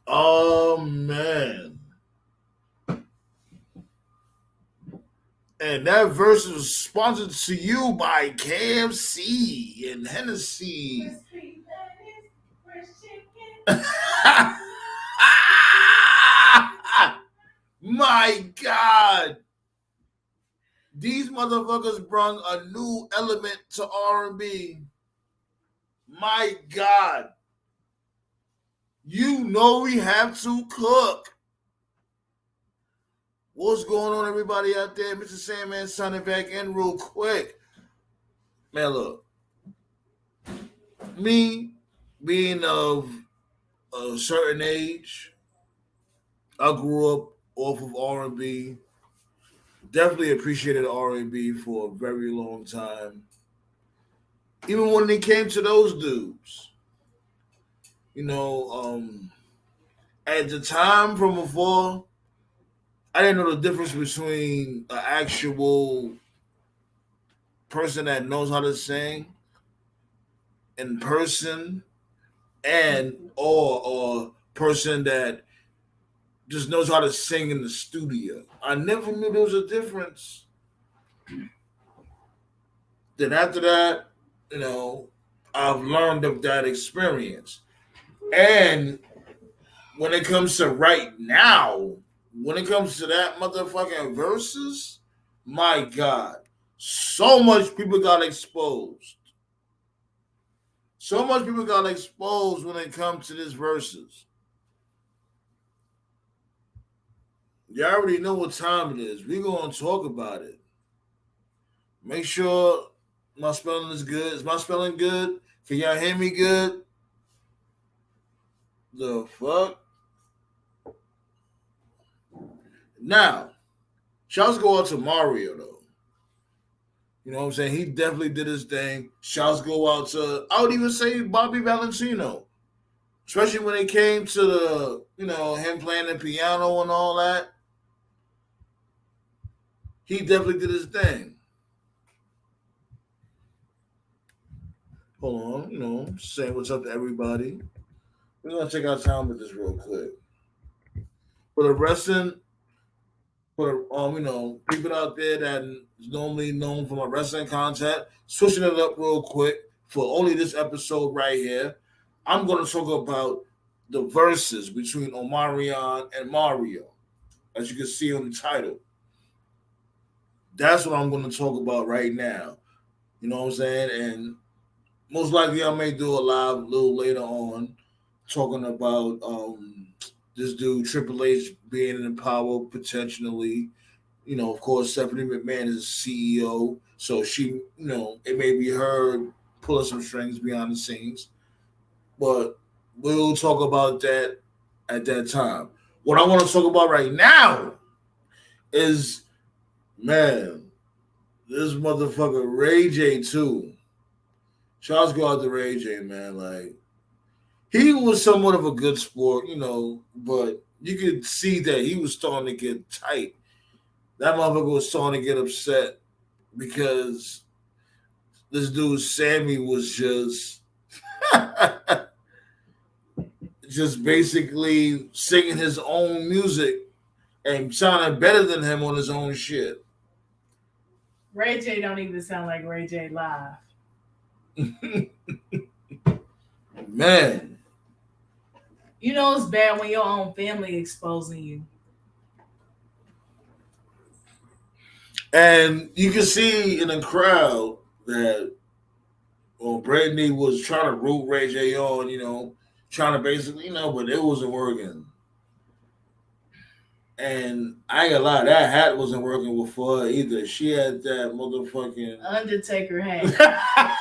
Oh man. And that verse was sponsored to you by KFC and Hennessy. My God. These motherfuckers brought a new element to R&B. My God. You know we have to cook. What's going on, everybody out there? Mr. Sandman signing back in real quick. Man, look. Me being of a certain age, I grew up off of R&B. Definitely appreciated R&B for a very long time. Even when it came to those dudes, you know, at the time from before, I didn't know the difference between an actual person that knows how to sing in person and or person that just knows how to sing in the studio. I never knew there was a difference. Then after that, you know, I've learned of that experience. And when it comes to right now, when it comes to that motherfucking verses, my God, so much people got exposed. So much people got exposed when it comes to this verses. You already know what time it is. We're going to talk about it. Make sure my spelling is good. Is my spelling good? Can y'all hear me good? The fuck? Now, shouts go out to Mario, though. You know what I'm saying? He definitely did his thing. Shouts go out to, I would even say Bobby Valentino. Especially when it came to the, him playing the piano and all that. He definitely did his thing. Hold on, saying what's up to everybody. We're gonna take our time with this real quick. For the wrestling, for people out there that is normally known from a wrestling content, switching it up real quick for only this episode right here. I'm gonna talk about the verses between Omarion and Mario, as you can see on the title. That's what I'm gonna talk about right now. You know what I'm saying? And most likely I may do a live a little later on talking about this dude Triple H being in power potentially. Of course, Stephanie McMahon is CEO, so she, it may be her pulling some strings behind the scenes. But we'll talk about that at that time. What I want to talk about right now is, man, this motherfucker Ray J too. Shouts go out to Ray J, man. Like, he was somewhat of a good sport, but you could see that he was starting to get tight. That motherfucker was starting to get upset because this dude Sammy was just basically singing his own music and sounding better than him on his own shit. Ray J don't even sound like Ray J live. Man. You know it's bad when your own family exposing you. And you can see in the crowd that Brittany was trying to root Ray J on, trying to basically, but it wasn't working. And I ain't gonna lie, that hat wasn't working before her either. She had that motherfucking Undertaker hat.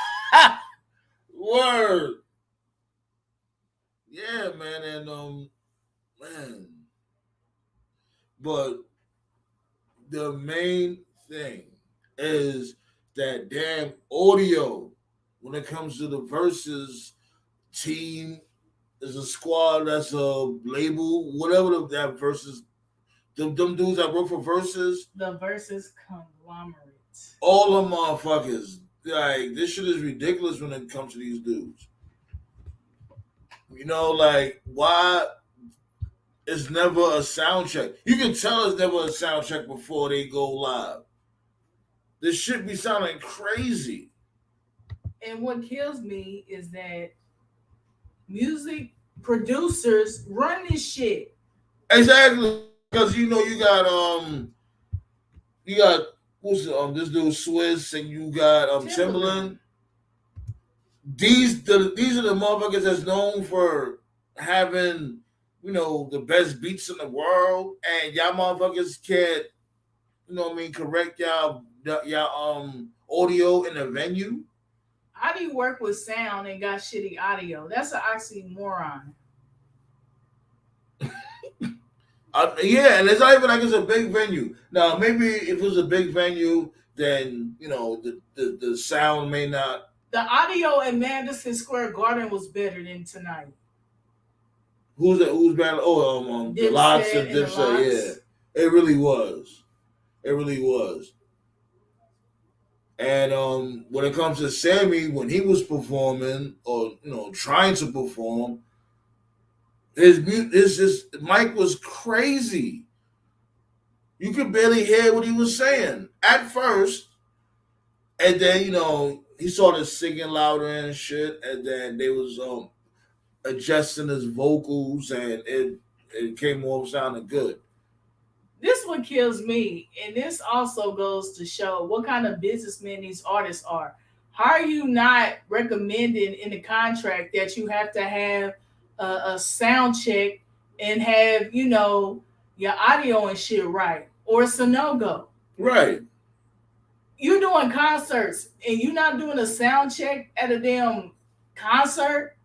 Word. Yeah, man, and man. But the main thing is that damn audio when it comes to the versus team is a squad that's a label, whatever that versus them dudes that work for versus. The versus conglomerate. All them motherfuckers like this shit is ridiculous when it comes to these dudes. Like why it's never a sound check. You can tell it's never a sound check before they go live. This shit be sounding crazy. And what kills me is that music producers run this shit. Exactly, because you got who's this dude Swiss and you got Timberland. These are the motherfuckers that's known for having the best beats in the world, and y'all motherfuckers can't correct y'all audio in the venue. How do you work with sound and got shitty audio? That's an oxymoron. Yeah, and it's not even like it's a big venue. Now, maybe if it was a big venue, then the sound may not. The audio in Madison Square Garden was better than tonight. Who's better? Oh, the Lots and Dipset. Yeah, it really was. It really was. And when it comes to Sammy, when he was performing or trying to perform, his mic was crazy. You could barely hear what he was saying at first, and then he started singing louder and shit, and then they was adjusting his vocals, and it came off sounding good. This one kills me, and this also goes to show what kind of businessmen these artists are. How are you not recommending in the contract that you have to have a sound check and have your audio and shit right, or it's a no-go? Right. You're doing concerts and you're not doing a sound check at a damn concert.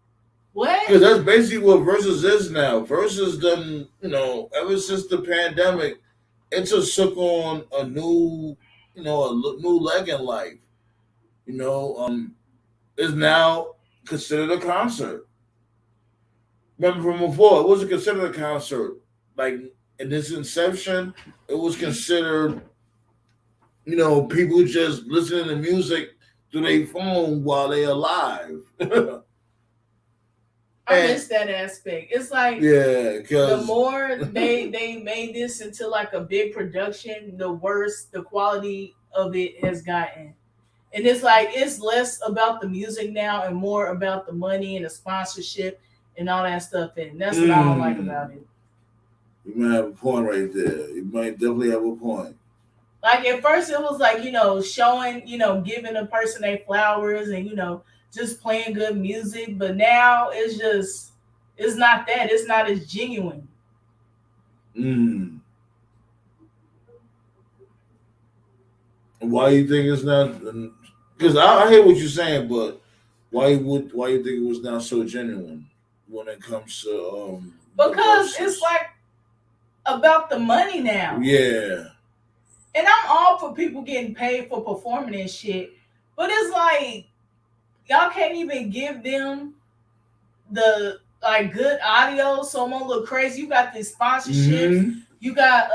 What? Because that's basically what Versus is now. Versus done, ever since the pandemic, it just took on a new, a new leg in life. Is now considered a concert. Remember from before, it wasn't considered a concert. Like in its inception, it was considered, people just listening to music through their phone while they're alive. I miss that aspect. It's like the more they made this into like a big production, the worse the quality of it has gotten. And it's like it's less about the music now and more about the money and the sponsorship and all that stuff. And that's what I don't like about it. You might have a point right there. You might definitely have a point. Like at first it was like, showing, giving a person their flowers and, just playing good music, but now it's not that. It's not as genuine. Why you think it's not? Because I hear what you're saying, but why you think it was not so genuine when it comes to because it's like about the money now. Yeah. And I'm all for people getting paid for performing and shit, but it's like y'all can't even give them the good audio, so I'm gonna look crazy. You got these sponsorships, you got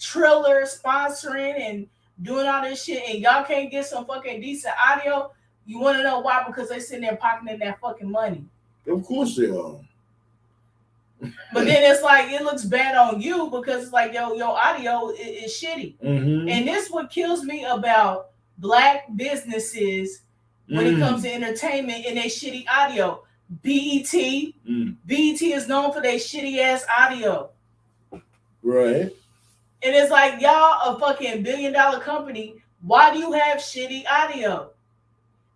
Triller sponsoring and doing all this shit, and y'all can't get some fucking decent audio. You want to know why? Because they sitting there pocketing that fucking money. Of course they are. But then it's like it looks bad on you because it's like your audio is shitty. And this what kills me about black businesses when it comes to entertainment and their shitty audio. BET is known for their shitty ass audio. Right. And it's like y'all a fucking $1 billion company. Why do you have shitty audio?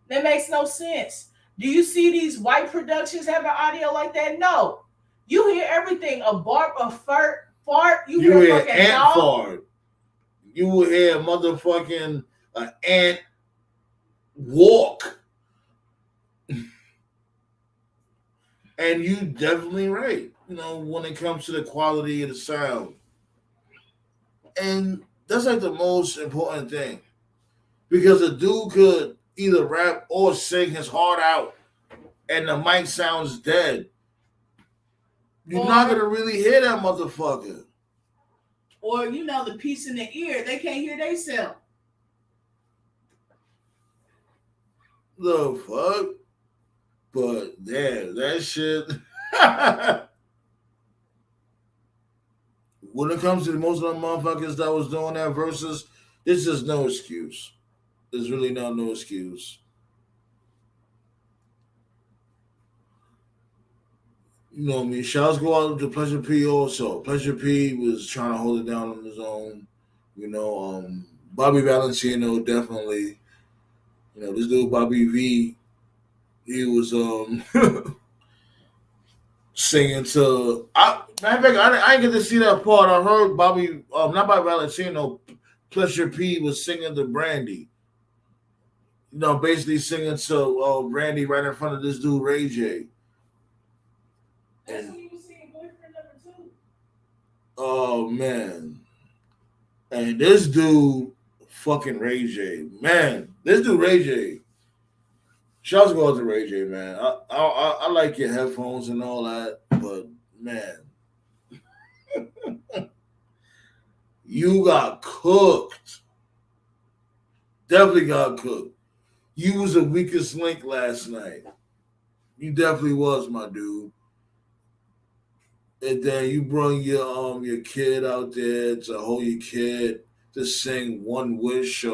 That makes no sense. Do you see these white productions having audio like that? No. You hear everything. A bark, a fart. You hear a fucking ant fart. You will hear motherfucking ant walk. And you definitely right. When it comes to the quality of the sound. And that's like the most important thing. Because a dude could either rap or sing his heart out and the mic sounds dead. You're not going to really hear that motherfucker. Or, the piece in the ear, they can't hear themselves. The fuck? But damn, that shit. When it comes to most of the motherfuckers that was doing that versus, there's just no excuse. There's really not no excuse. You know what I mean? Shouts go out to Pleasure P also. Pleasure P was trying to hold it down on his own. You know, Bobby Valentino definitely. You know, this dude Bobby V, he was singing to. Matter of fact, I didn't get to see that part. I heard Bobby, not Bobby Valentino, Pleasure P was singing to Brandy. You know, basically singing to Brandy right in front of this dude Ray J. That's And when you was seeing boyfriend number two. oh man, and this dude, fucking Ray J, man, this dude Ray J. Shouts go out to Ray J, man. I like your headphones and all that, but man, you got cooked. Definitely got cooked. You was the weakest link last night. You definitely was, my dude. And then you bring your kid out there to hold your kid to sing One Wish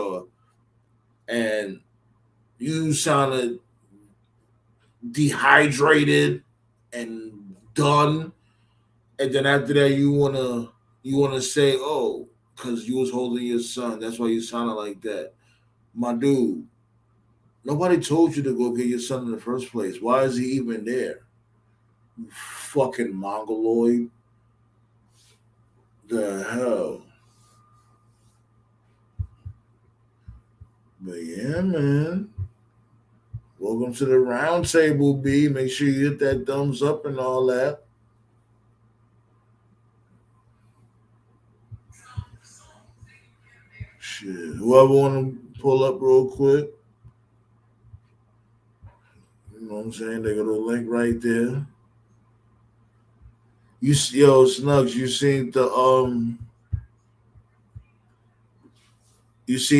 and you sounded dehydrated and done. And then after that you wanna say, oh, because you was holding your son, that's why you sounded like that. My dude, nobody told you to go get your son in the first place. Why is he even there? You fucking mongoloid. The hell. But yeah, man. Welcome to the round table, B. Make sure you hit that thumbs up and all that. Shit. Whoever want to pull up real quick, you know what I'm saying? They got a link right there. Yo, Snugs, you see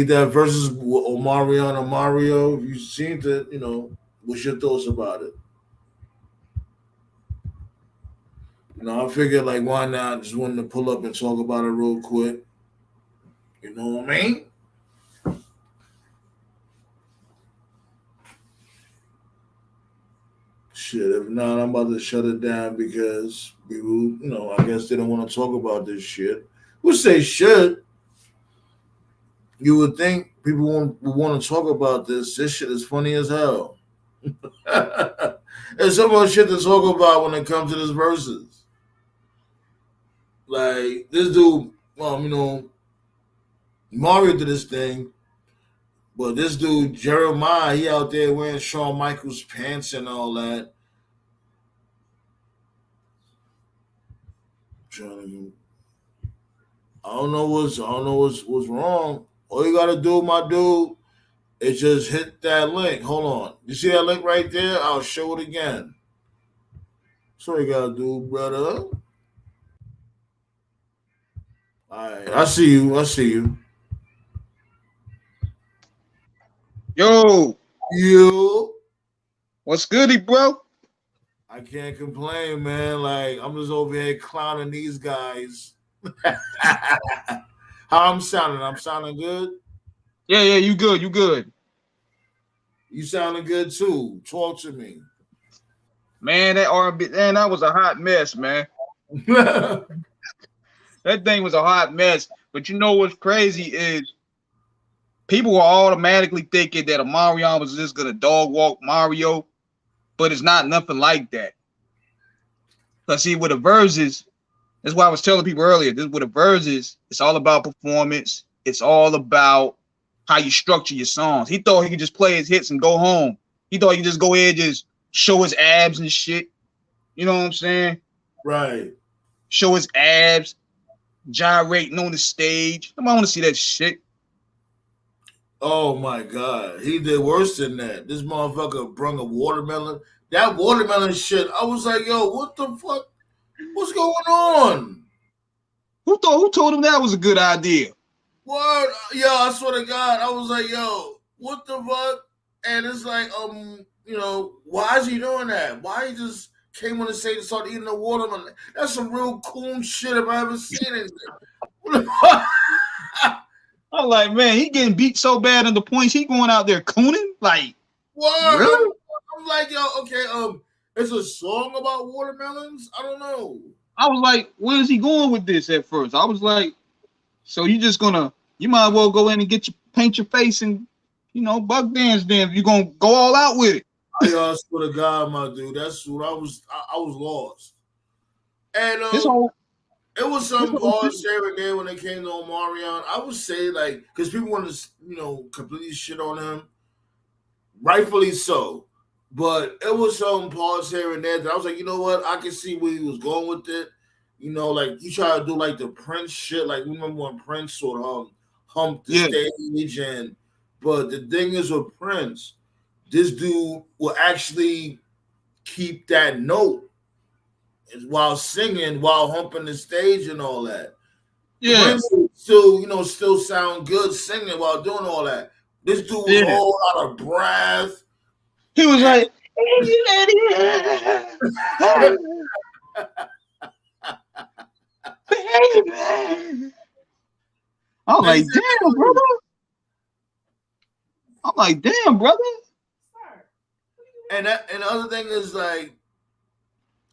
that versus Omarion and Mario? You seen that, what's your thoughts about it? I figured like why not just wanted to pull up and talk about it real quick. You know what I mean? Shit, if not, I'm about to shut it down because people, I guess they don't want to talk about this shit. Who say shit? You would think people would want to talk about this. This shit is funny as hell. There's so much shit to talk about when it comes to this verses. Like this dude, Mario did this thing, but this dude Jeremiah, he out there wearing Shawn Michaels pants and all that. I don't know what's wrong. All you gotta do, my dude, is just hit that link. Hold on. You see that link right there? I'll show it again. That's all you gotta do, brother. Alright, I see you. I see you. Yo, You. what's goody, bro? I can't complain, man. Like I'm just over here clowning these guys. How I'm sounding? I'm sounding good. Yeah, you good, you good. You sounding good too. Talk to me. Man, that R&B, man, that was a hot mess, man. That thing was a hot mess. But you know what's crazy is people were automatically thinking that Omarion was just gonna dog walk Mario, but it's not nothing like that. Cause see, with the verses, that's why I was telling people earlier. This with the verses, it's all about performance. It's all about how you structure your songs. He thought he could just play his hits and go home. He thought he could just go ahead and just show his abs and shit. You know what I'm saying? Right. Show his abs, gyrating on the stage. Nobody want to see that shit. Oh my god. He did worse than that. This motherfucker brung a watermelon. That watermelon shit. I was like, yo, what the fuck? What's going on? Who told him that was a good idea? What? Yo, I swear to God, I was like, yo, what the fuck? And it's like, why is he doing that? Why he just came on the stage and started eating the watermelon? That's some real cool shit if I ever seen it. I'm like, man, he getting beat so bad in the points, he going out there cooning? Like, what? really? I'm like, yo, okay, it's a song about watermelons? I don't know. I was like, where's he going with this at first? I was like, so you might as well go in and paint your face and, buck dance then. You're going to go all out with it. I swear to God, my dude, that's what I was lost. And it was some pause here and there when it came to Omarion. I would say, like, because people want to, completely shit on him. Rightfully so. But it was some pause here and there that I was like, you know what? I can see where he was going with it. Like, he tried to do, like, the Prince shit. Like, remember when Prince sort of humped the stage? But the thing is with Prince, this dude will actually keep that note while singing, while humping the stage and all that. Yeah. Prince still sound good singing while doing all that. This dude was all out of breath. He was like, I'm like, damn, brother. I'm like, damn, brother. And the other thing is, like,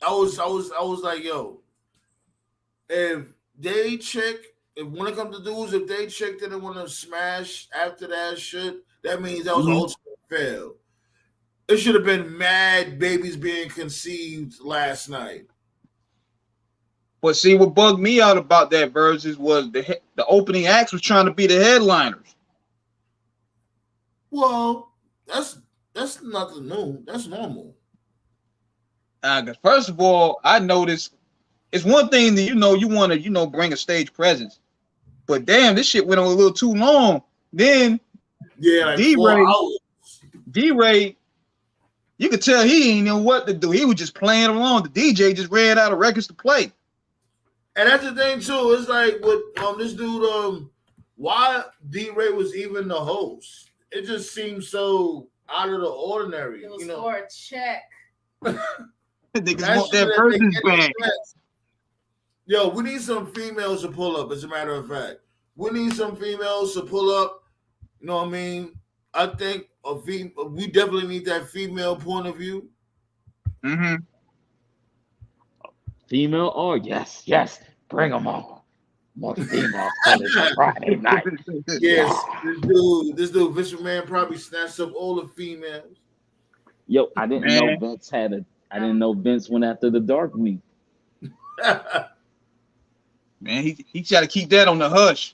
I was like, yo, if when it comes to dudes, if they chick didn't want to smash after that shit, that means that was an ultimate fail. It should have been mad babies being conceived last night. But see, what bugged me out about that versus was the opening acts was trying to be the headliners. Well, that's nothing new. That's normal. First of all, I noticed it's one thing that you want to bring a stage presence, but damn, this shit went on a little too long. Then like D-Ray, you could tell he ain't know what to do. He was just playing along. The DJ just ran out of records to play. And that's the thing too. It's like with this dude, why D-Ray was even the host? It just seems so out of the ordinary. It was for a check. Niggas want that versus band. Yo, we need some females to pull up, as a matter of fact. We need some females to pull up. You know what I mean? I think we definitely need that female point of view. Mm-hmm. Female? Oh, yes. Bring them on. More females for this Friday night. Yes, this dude, Vicious Man, probably snatched up all the females. Yo, I didn't know Vince went after the Dark Week. Man, he tried to keep that on the hush.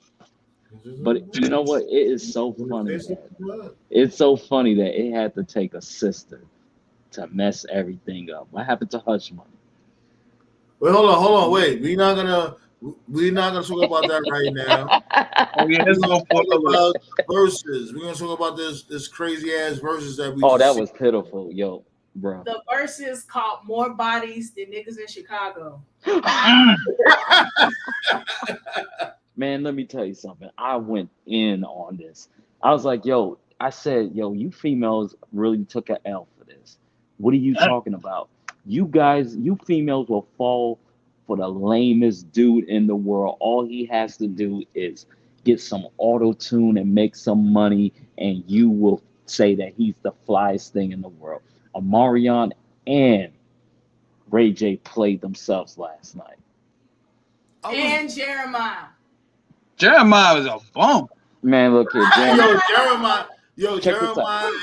But you know what? It is so funny. It's so funny that it had to take a sister to mess everything up. What happened to Hush Money? Wait, hold on, wait. We're not gonna talk about that right now. Oh yeah, we're gonna talk about verses. We're gonna talk about this crazy ass verses that we. Oh, that was pitiful, yo, bro. The verses caught more bodies than niggas in Chicago. Man, let me tell you something. I went in on this. I was like, yo, you females really took an L for this. What are you talking about? You females will fall for the lamest dude in the world. All he has to do is get some auto-tune and make some money, and you will say that he's the flyest thing in the world. Omarion and Ray J played themselves last night. And Jeremiah. Jeremiah was a bum. Man, look here. Jeremiah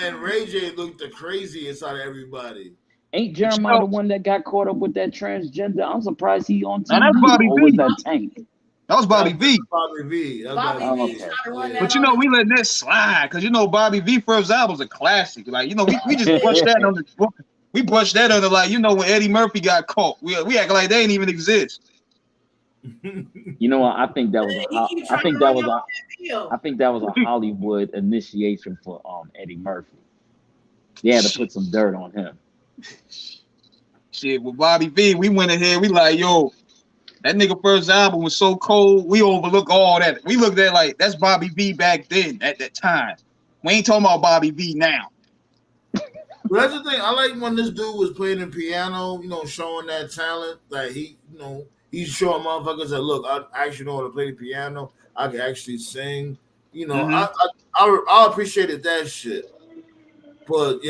and Ray J looked the craziest out of everybody. Ain't Jeremiah the one that got caught up with that transgender? I'm surprised he on TV. Now that's Bobby or V. was that Tank? That was Bobby V. Bobby V. Bobby V. But we letting that slide because Bobby V first album's a classic. Like we just brushed that on the. We brushed that under like when Eddie Murphy got caught. We act like they didn't even exist. You know what? I think that was a Hollywood initiation for Eddie Murphy. They had to put some dirt on him. Shit, with Bobby V, we went ahead. We like, yo, that nigga first album was so cold. We overlook all that. We looked at like that's Bobby V back then at that time. We ain't talking about Bobby V now. But that's the thing. I like when this dude was playing the piano, showing that talent. Like he's showing motherfuckers that look, I actually know how to play the piano. I can actually sing. Mhm. I appreciated that shit. But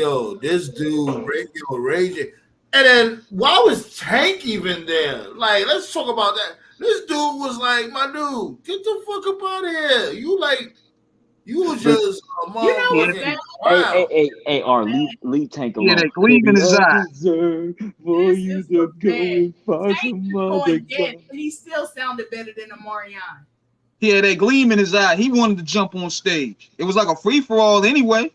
this dude, raging. And then why was Tank even there? Like, let's talk about that. This dude was like, my dude, get the fuck up out of here. You was just a You know what's motherfucking bad? clown. Hey, R, leave Tank Yeah, alone. that gleam in his Maybe I eye. deserve for This you is to what's go bad. and find Tank is some other going guy. dead, but he still sounded better than Omarion. He had that gleam in his eye. He wanted to jump on stage. It was like a free for all anyway.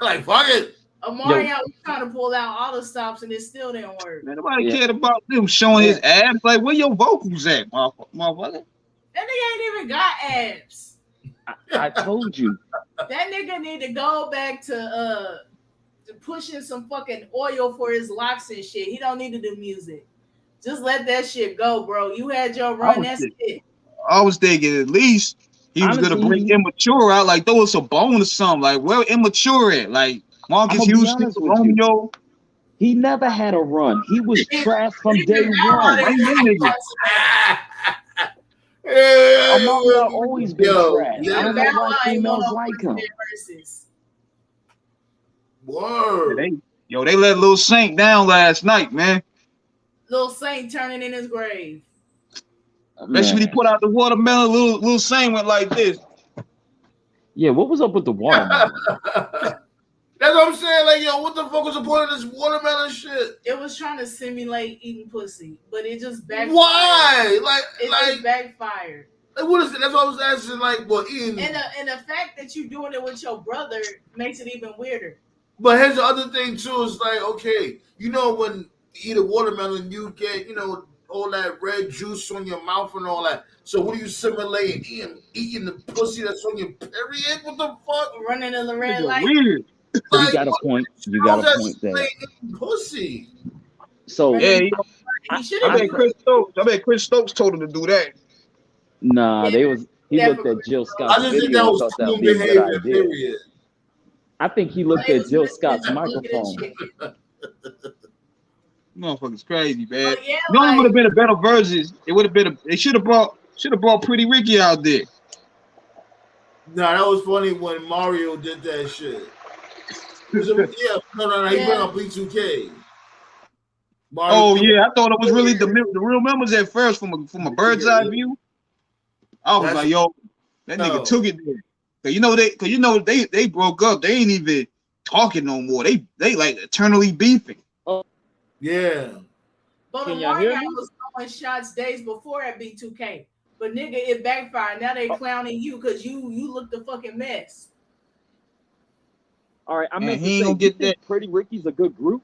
Like, fuck it. Omarion was trying to pull out all the stops and it still didn't work. Man, nobody Yeah. cared about him showing his abs. Like, where your vocals at, motherfucker? That nigga ain't even got abs. I told you. That nigga need to go back to pushing some fucking oil for his locks and shit. He don't need to do music. Just let that shit go, bro. You had your run. That's it. I was thinking at least he was Honestly, gonna bring Immature out, like throw us a bone or something. Like, where Immature at? Like Marcus I'ma be Houston, honest with you. Romeo. He never had a run. He was trash from day one. Bring them niggas. Omarion always been trash. yeah. I don't know why females like him. Word. They let Lil Saint down last night, man. Lil Saint turning in his grave. Especially when he put out the watermelon, Lil Saint went like this. Yeah, what was up with the watermelon? That's what I'm saying. Like, what the fuck was the point of this watermelon shit? It was trying to simulate eating pussy, but it just backfired. Why? It just backfired. What is it? That's what I was asking. Like, what eating? And the fact that you doing it with your brother makes it even weirder. But here's the other thing too. It's like, okay, when you eat a watermelon, you get all that red juice on your mouth and all that. So what are you simulating? Eating the pussy that's on your period? What the fuck? Running in the red light. Weird. You got a point. You got a point there. Pussy. So Yeah, He should I have. bet Chris Stokes told him to do that. nah, Yeah, he looked at Jill Scott's I just think video that and was thought that would cool be a good behavior. idea. Period. I think he looked at Jill Scott's microphone. Motherfucker's crazy, man. But yeah, You know, it would have been a better version. It would have been. They should have brought Pretty Ricky out there. Nah, that was funny when Mario did that shit. He went on B2K. Oh yeah, I thought it was really the real members at first from a bird's eye view. I was like, yo, that nigga took it there. Cause they broke up. They ain't even talking no more. They like eternally beefing. Yeah. But Can y'all hear Omarion me? was throwing shots days before at B2K. But nigga, it backfired. Now they clowning you because you look the fucking mess. All right, I meant to he ain't say, gonna get think Pretty Ricky's a good group.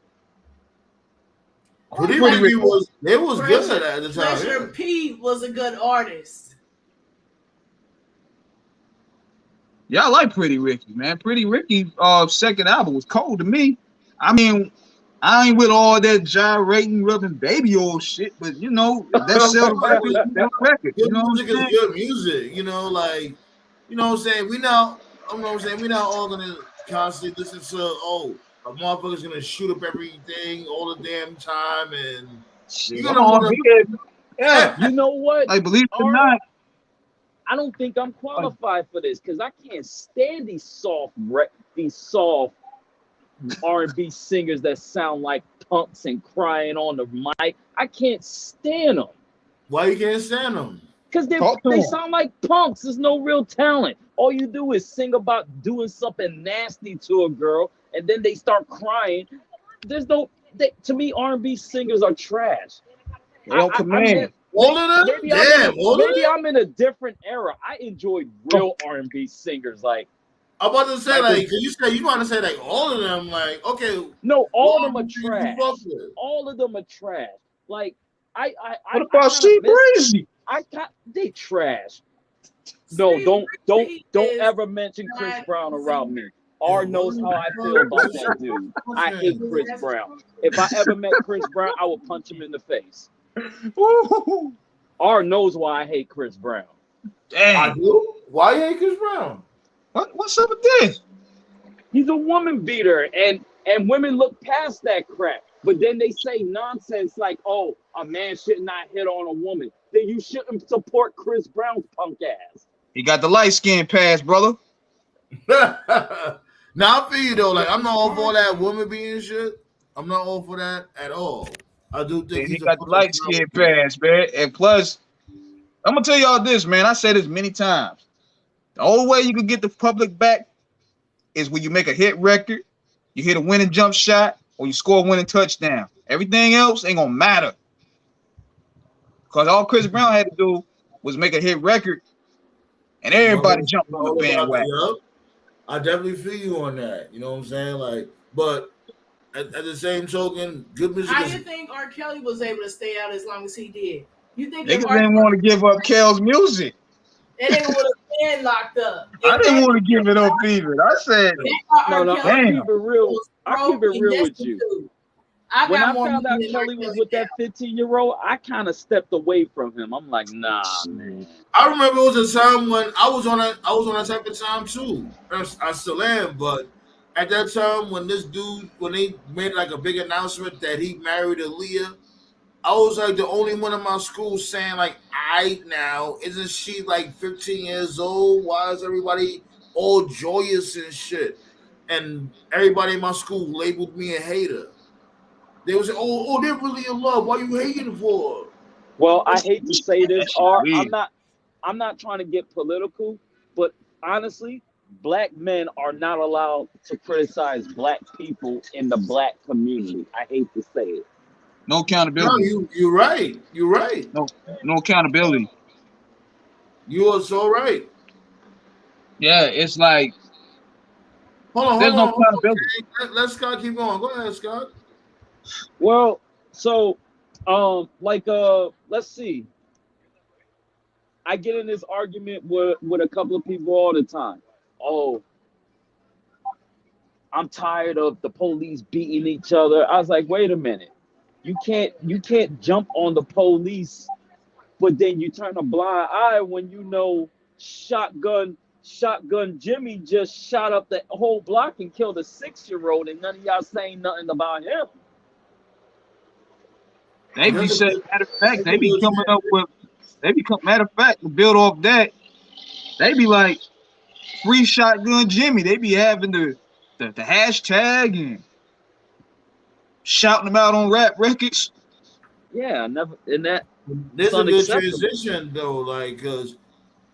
Pretty Ricky was good at the time. Pleasure P was a good artist. Yeah, I like Pretty Ricky, man. Pretty Ricky's second album was cold to me. I mean, I ain't with all that gyrating, rubbing baby oil shit, but that sell the record. Good music is good music. What I'm saying? We not all gonna constantly listen to a motherfucker's gonna shoot up everything all the damn time and Shit, you're gonna Yeah, you know what? Like, believe it or not, I don't think I'm qualified for this because I can't stand these soft R&B singers that sound like punks and crying on the mic. I can't stand them. Why you can't stand them? Because they sound like punks. There's no real talent. All you do is sing about doing something nasty to a girl, and then they start crying. To me, R&B singers are trash. all of them. Maybe I'm in a different era. I enjoyed real R&B singers. Like, I'm about to say, you want to say like all of them, like, okay. No, all of them are trash. All of them are trash. Like, what about She Breezy? They trash. No, don't ever mention Chris Brown around me. R knows how I feel about that dude. I hate Chris Brown. If I ever met Chris Brown, I would punch him in the face. R knows why I hate Chris Brown. Dang. I do? Why you hate Chris Brown? What's up with this? He's a woman beater, and And women look past that crap. But then they say nonsense like, oh, a man should not hit on a woman. Then you shouldn't support Chris Brown's punk ass. He got the light skin pass, brother. Now I feel you though, like I'm not all for that woman being shit. I'm not all for that at all. I do think He he's a got the fucking light skin pass, man. And plus, I'm gonna tell y'all this, man. I said this many times. The only way you can get the public back is when you make a hit record, you hit a winning jump shot, or you score a winning touchdown. Everything else ain't gonna matter. Because all Chris Brown had to do was make a hit record, and everybody jumped on the bandwagon. I definitely feel you on that. You know what I'm saying? Like, but at the same token, good music. How you think R. Kelly was able to stay out as long as he did? You think niggas didn't want to give up Kel's music? That nigga would have been locked up. I didn't want to give it up either. I said, no, I keep it real. I keep it real with you. When I found out Kelly was with that 15-year-old, I kind of stepped away from him. I'm like, nah, man. I remember it was a time when I was on a type of time too. I still am, but at that time when this dude, when they made like a big announcement that he married Aaliyah, I was like the only one in my school saying like, now, isn't she like 15 years old? Why is everybody all joyous and shit? And everybody in my school labeled me a hater. They was like, oh, they're really in love. Why you hating for? Well, I hate to say this, R. I'm not trying to get political, but honestly, black men are not allowed to criticize black people in the black community. I hate to say it. No accountability. No, you're right. You're right. No accountability. You are so right. Yeah, it's like there's no accountability. Let Scott keep going. Go ahead, Scott. Well, so let's see. I get in this argument with a couple of people all the time. Oh, I'm tired of the police beating each other. I was like, wait a minute. You can't jump on the police, but then you turn a blind eye when you know shotgun Jimmy just shot up the whole block and killed a 6-year-old, and none of y'all saying nothing about him. They be saying, matter of fact, they be coming up with, matter of fact, to build off that, they be like, free shotgun Jimmy. They be having the hashtag and shouting them out on rap records. Yeah, never in that. There's a good transition though, like because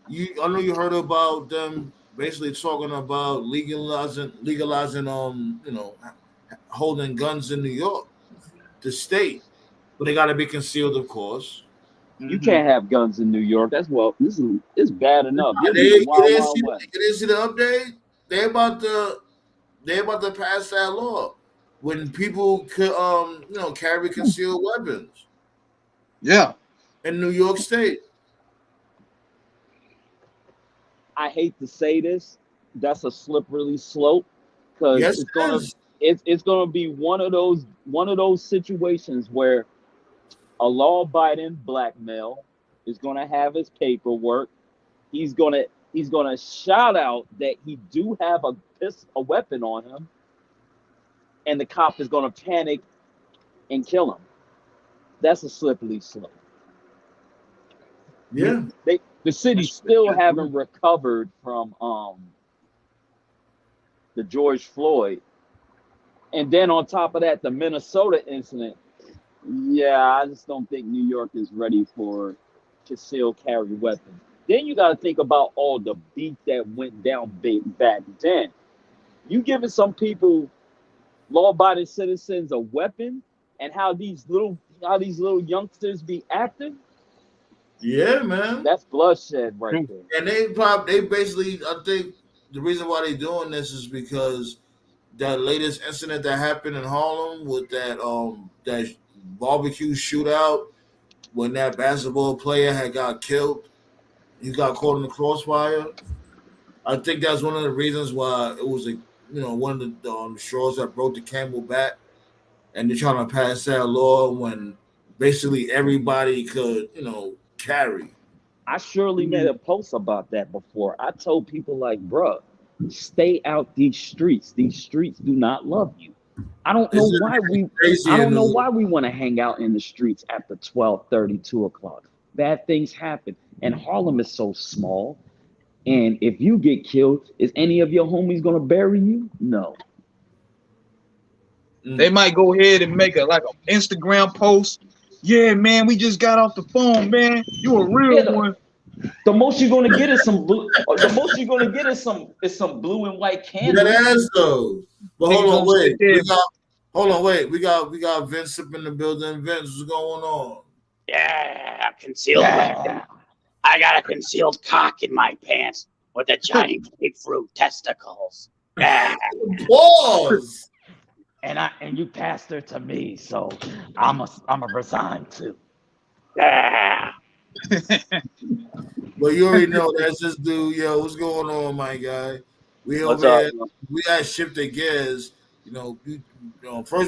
I know you heard about them basically talking about legalizing holding guns in New York, the state, but they got to be concealed, of course. You can't have guns in New York. It's bad enough. You didn't see the update? They about to pass that law when people could carry concealed weapons. Yeah. In New York State. I hate to say this, that's a slippery slope because it's gonna be one of those situations where a law-abiding black male is gonna have his paperwork. He's gonna shout out that he do have a weapon on him, and the cop is gonna panic and kill him. That's a slippery slope. Yeah. The city still haven't recovered from the George Floyd. And then on top of that, the Minnesota incident. Yeah, I just don't think New York is ready for concealed carry weapons. Then you got to think about all the beat that went down back then. You giving some people, law-abiding citizens, a weapon, and how these little youngsters be acting. Yeah, man. That's bloodshed right there. And they basically, I think the reason why they're doing this is because that latest incident that happened in Harlem with that barbecue shootout when that basketball player had got killed. He got caught in the crossfire. I think that's one of the reasons why it was one of the straws that broke the camel back. And they're trying to pass that law when basically everybody could, carry. I surely made a post about that before. I told people like, bruh, stay out these streets. These streets do not love you. I don't know why crazy I in don't New know York. why we want to hang out in the streets after 12:30, 2 o'clock. Bad things happen. And Harlem is so small. And if you get killed, is any of your homies gonna bury you? No. They might go ahead and make like an Instagram post. Yeah, man, we just got off the phone, man. You a real Yeah, one. the most you're gonna get is some blue. The most you're gonna get is some blue and white Yeah, candles. that's though. But Niggas hold on, gonna sit wait. there. We got Vince up in the building. Vince, what's going on? Yeah, concealed weapon. Yeah. I got a concealed cock in my pants with a giant grapefruit testicles. Yeah. Pause. And you passed her to me, so I'm a resign too. Yeah. But you already know that's this dude. Yo, what's going on, my guy? We What's over up? here. We got shifted gears. First we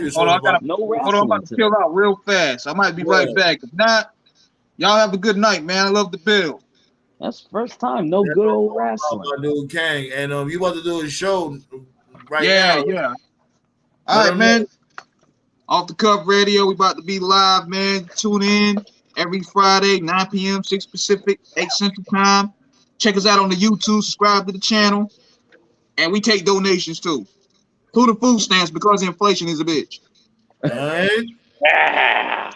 were Hold on, talking about No hold on, I'm wrestling about to today. chill out real fast. I might be right back. If not, y'all have a good night, man. I love the bill. That's the first time. No good old wrestling. my dude Kang, and you about to do a show right Yeah, now. yeah. Let All right, him man. know. Off the Cuff Radio, we about to be live, man. Tune in every Friday, 9 p.m., 6 Pacific, 8 Central Time. Check us out on the YouTube, subscribe to the channel, and we take donations too. To the food stamps because inflation is a bitch. All right. Yeah.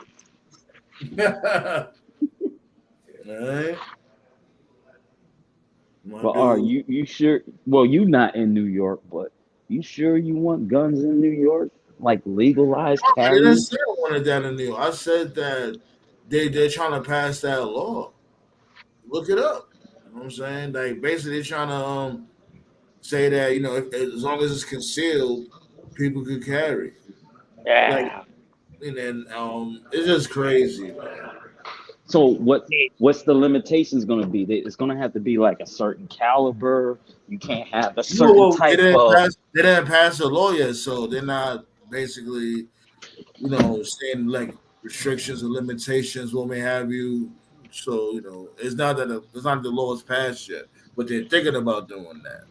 All right. My But are dude. you sure? Well, you not in New York, but you sure you want guns in New York? Like legalized I didn't carry? say I wanted that in New York. I said that they're trying to pass that law. Look it up. You know what I'm saying? Like basically they're trying to say that, as long as it's concealed, people could carry. Like Yeah. and then it's just crazy, man. So what's the limitations going to be? It's going to have to be like a certain caliber. You can't have a certain Well, type of. they didn't pass a law yet, so they're not basically, saying like restrictions or limitations, what may have you. So it's not the law is passed yet, but they're thinking about doing that.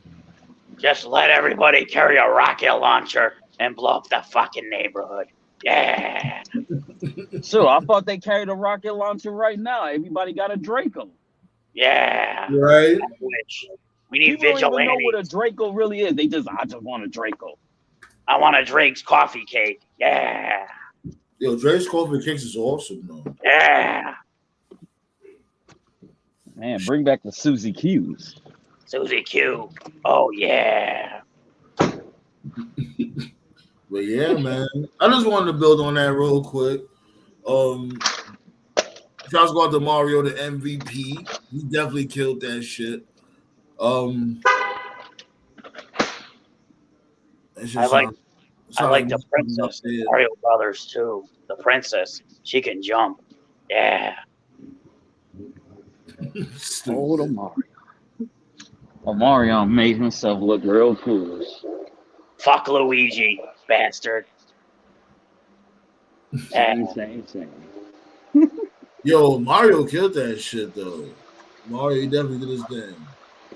Just let everybody carry a rocket launcher and blow up the fucking neighborhood. Yeah. Sure, I thought they carried a rocket launcher right now. Everybody got a Draco. Yeah. Right? Which we need People don't even know what a vigilantes. Draco really is. I just want a Draco. I want a Drake's coffee cake. Yeah. Yo, Drake's coffee cakes is awesome though. Yeah. Man, bring back the Susie Q's. Susie Q. Oh yeah. But yeah, man. I just wanted to build on that real quick. Shouts go out to Mario, the MVP. He definitely killed that shit. That shit I like sound the like princess in Mario Brothers too. The princess. She can jump. Yeah. Old Omarion. Omarion made himself look real foolish. Fuck Luigi, bastard. Yeah. Same. Yo, Mario killed that shit though. Mario, he definitely did his thing.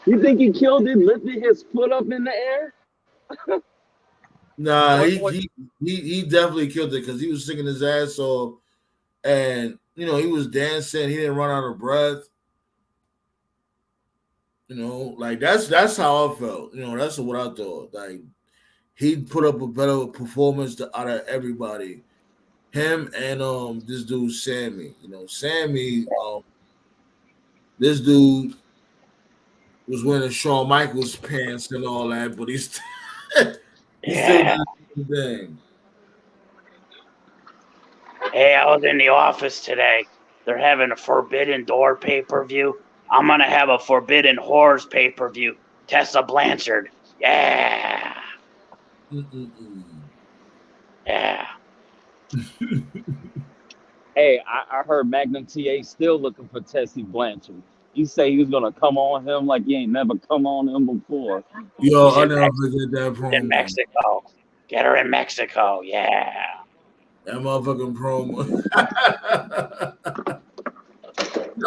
You think he killed it, lifted his foot up in the air? Nah, he definitely killed it because he was singing his ass off, and he was dancing. He didn't run out of breath. Like that's how I felt. That's what I thought. Like he put up a better performance out of everybody. Him and this dude Sammy. Sammy. This dude was wearing Shawn Michaels pants and all that, but he's he still Yeah. did the thing. Hey, I was in the office today. They're having a Forbidden Door pay-per-view. I'm gonna have a Forbidden Horrors pay-per-view. Tessa Blanchard. Yeah. Mm-mm-mm. Yeah. Hey, I heard Magnum TA still looking for Tessie Blanchard. You say he was gonna come on him like he ain't never come on him before. Yo, He's I in never forget that in promo. Mexico. Get her in Mexico. Yeah. That motherfucking promo.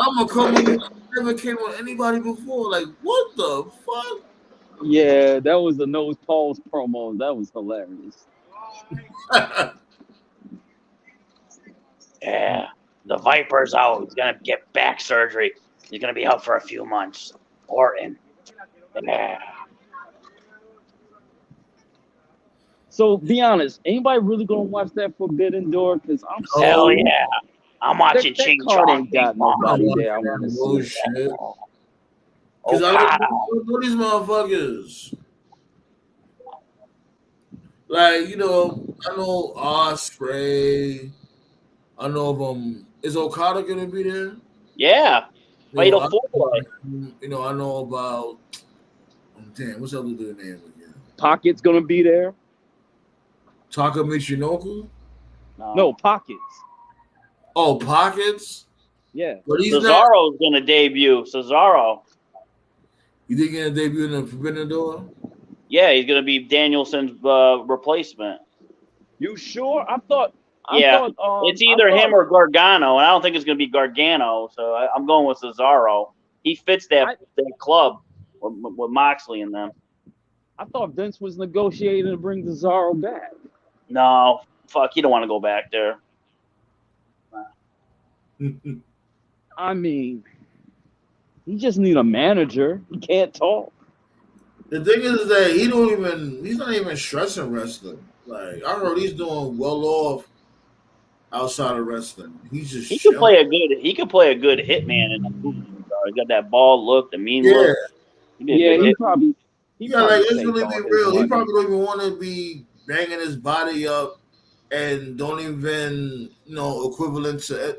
I'm gonna come in. Never came on anybody before. Like, what the fuck? Yeah, that was the nose pause promo. That was hilarious. Yeah, the Viper's out. He's gonna get back surgery. He's gonna be out for a few months. Orton. Yeah. So be honest, anybody really gonna watch that Forbidden Door? Because I'm Hell sorry, yeah. I'm watching that Ching card Chong. ain't got I'm nobody watching there I that want to see. bullshit. Because I Okada. don't know these motherfuckers. Like, you know, I know Osprey. I know of is Okada gonna be there? Yeah. You know, Fatal four way. I know about damn, what's the other dude name again? Pocket's gonna be there. Taka Michinoku? No, Pockets. Oh, Pockets? Yeah. But he's not. Cesaro's gonna debut. Cesaro. You think he's gonna debut in the Forbidden Door? Yeah, he's gonna be Danielson's replacement. You sure? I thought. It's either him or Gargano, and I don't think it's gonna be Gargano. So I'm going with Cesaro. He fits that club with Moxley and them. I thought Vince was negotiating to bring Cesaro back. No, fuck, you don't want to go back there. I mean, he just need a manager. He can't talk. The thing is that he's not even stressing wrestling. Like, I heard he's doing well off outside of wrestling. He's just He could play a good hitman in the movie. He got that bald look, the mean look. He probably. Like, let's really be real. He probably don't even want to be banging his body up and don't even, equivalent to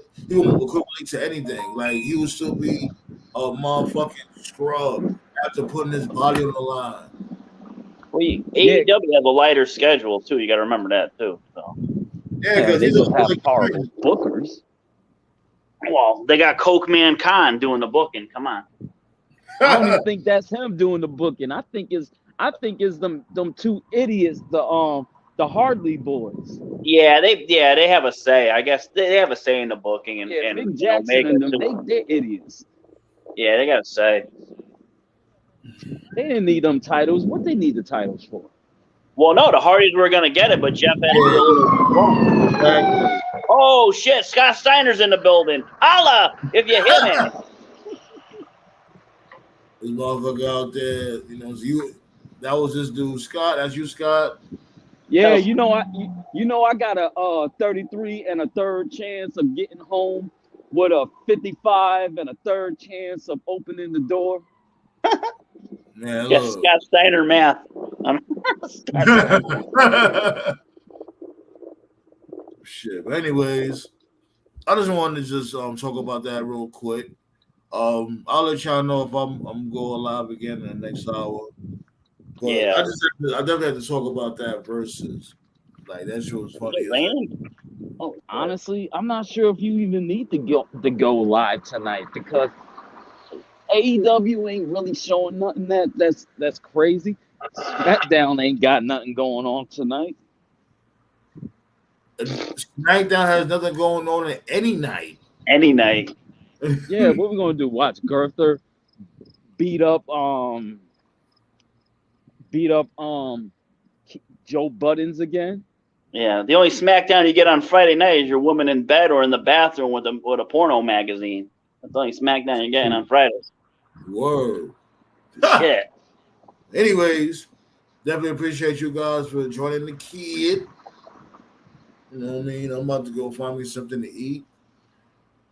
anything. Like, he would still be a motherfucking scrub after putting his body on the line. Well, AEW has a lighter schedule too. You got to remember that too. So. Yeah, because they don't have powerful bookers. Well, they got Coke Man Khan doing the booking. Come on. I don't even think that's him doing the booking. I think it's them two idiots, the Hardley boys. Yeah, they have a say. I guess they have a say in the booking and Big Jackson and them, they're idiots. Yeah, they got a say. They didn't need them titles. What they need the titles for? Well, no, the Hardys were gonna get it, but Jeff had to do a little. Oh shit! Scott Steiner's in the building. Holla if you hit him. This motherfucker out there, that was this dude Scott. That's you, Scott. Yeah, I got a 33 and a third chance of getting home with a 55 and a third chance of opening the door. Man, yes, Scott Steiner math. Shit. But anyways, I just wanted to talk about that real quick. I'll let y'all know if I'm going live again in the next hour. But yeah, I definitely have to talk about that versus. Like, that shit was funny. Oh, honestly, I'm not sure if you even need to go live tonight because AEW ain't really showing nothing that's crazy. SmackDown ain't got nothing going on tonight. SmackDown has nothing going on in any night. Any night. Yeah, what we gonna do? Watch Gunther beat up Joe Buttons again. Yeah, the only SmackDown you get on Friday night is your woman in bed or in the bathroom with a porno magazine. That's the only SmackDown you're getting on Fridays. Whoa. Shit. Anyways, definitely appreciate you guys for joining the kid. You know what I mean? I'm about to go find me something to eat.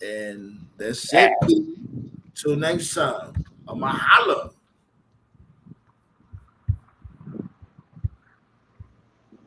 And that's it. Till next time. I'ma holla.